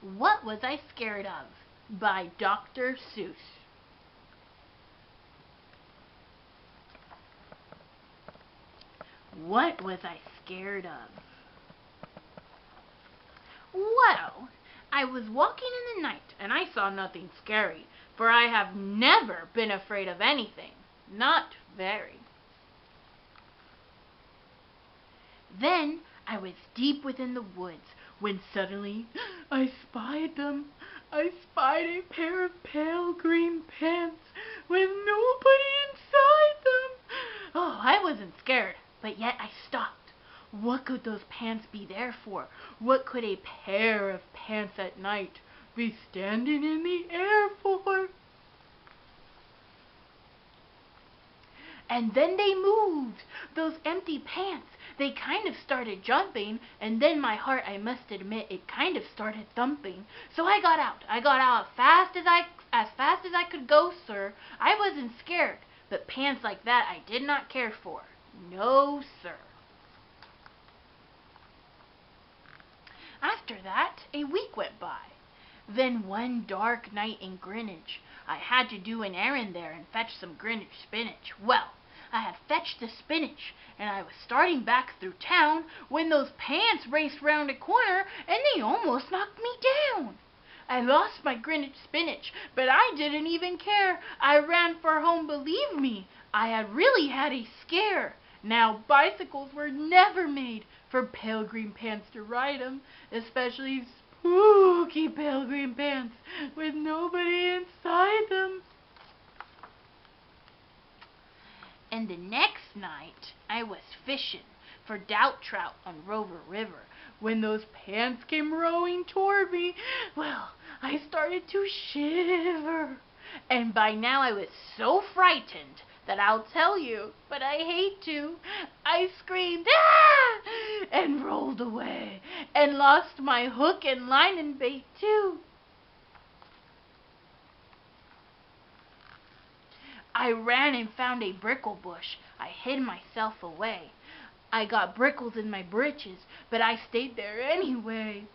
What Was I Scared Of? By Dr. Seuss. What was I scared of? Well, I was walking in the night, and I saw nothing scary, for I have never been afraid of anything. Not very. Then I was deep within the woods, when suddenly I spied them. I spied a pair of pale green pants with nobody inside them. Oh, I wasn't scared, but yet I stopped. What could those pants be there for? What could a pair of pants at night be standing in the air for? And then they moved, those empty pants. They kind of started jumping, and then my heart, I must admit, it kind of started thumping. So I got out. I got out as fast as I could go, sir. I wasn't scared, but pants like that I did not care for. No, sir. After that, a week went by. Then one dark night in Greenwich, I had to do an errand there and fetch some Greenwich spinach. Well, I had fetched the spinach, and I was starting back through town when those pants raced round a corner, and they almost knocked me down. I lost my Greenwich spinach, but I didn't even care. I ran for home, believe me. I had really had a scare. Now, bicycles were never made for pale green pants to ride 'em, especially spooky pale green pants with nobody inside them. And the next night I was fishing for doubt trout on Rover River when those pants came rowing toward me. Well, I started to shiver, and by now I was so frightened that I'll tell you, but I hate to. I screamed, "Ah!" and rolled away, and lost my hook and line and bait too. I ran and found a brickle bush. I hid myself away. I got brickles in my breeches, but I stayed there anyway.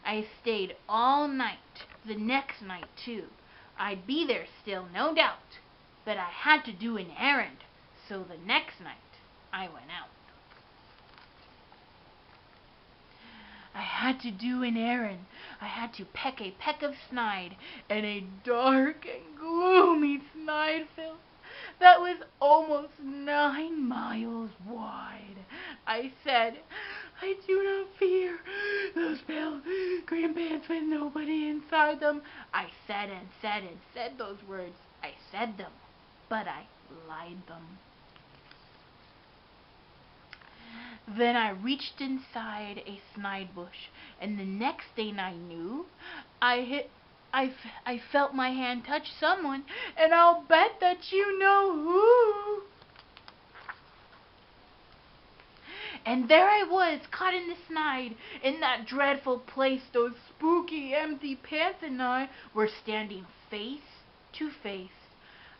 I stayed all night, the next night too. I'd be there still, no doubt, but I had to do an errand, so the next night I went out. I had to do an errand. I had to peck a peck of snide, and a dark and gloomy snide field that was almost 9 miles wide. I said, "I do not fear those pale green pants with nobody inside them." I said and said and said those words. I said them, but I lied them. Then I reached inside a snide bush, and the next thing I knew, I felt my hand touch someone, and I'll bet that you know who. And there I was, caught in the snide, in that dreadful place. Those spooky, empty pants and I were standing face to face.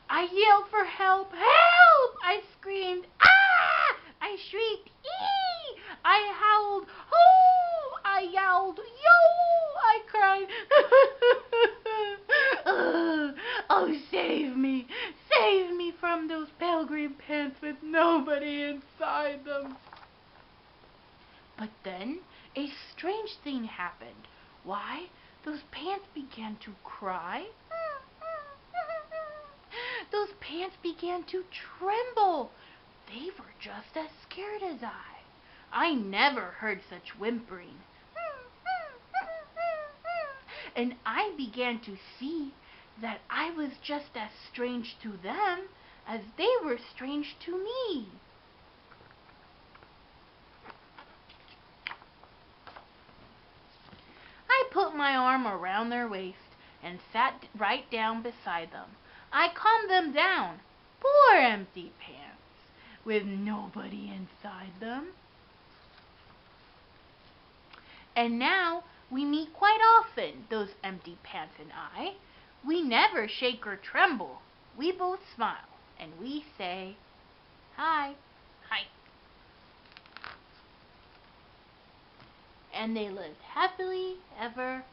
I yelled for help. "Help!" I screamed. "Ah!" I shrieked. "Ee!" I howled. "Oh!" I yowled. "Yo!" I cried. Oh, save me. Save me from those pale green pants with nobody inside them. But then a strange thing happened. Why, those pants began to cry. Those pants began to tremble. They were just as scared as I. I never heard such whimpering. And I began to see that I was just as strange to them as they were strange to me. I put my arm around their waist and sat right down beside them. I calmed them down. Poor empty pants, with nobody inside them. And now we meet quite often, those empty pants and I. We never shake or tremble. We both smile, and we say, "Hi." Hi. And they lived happily ever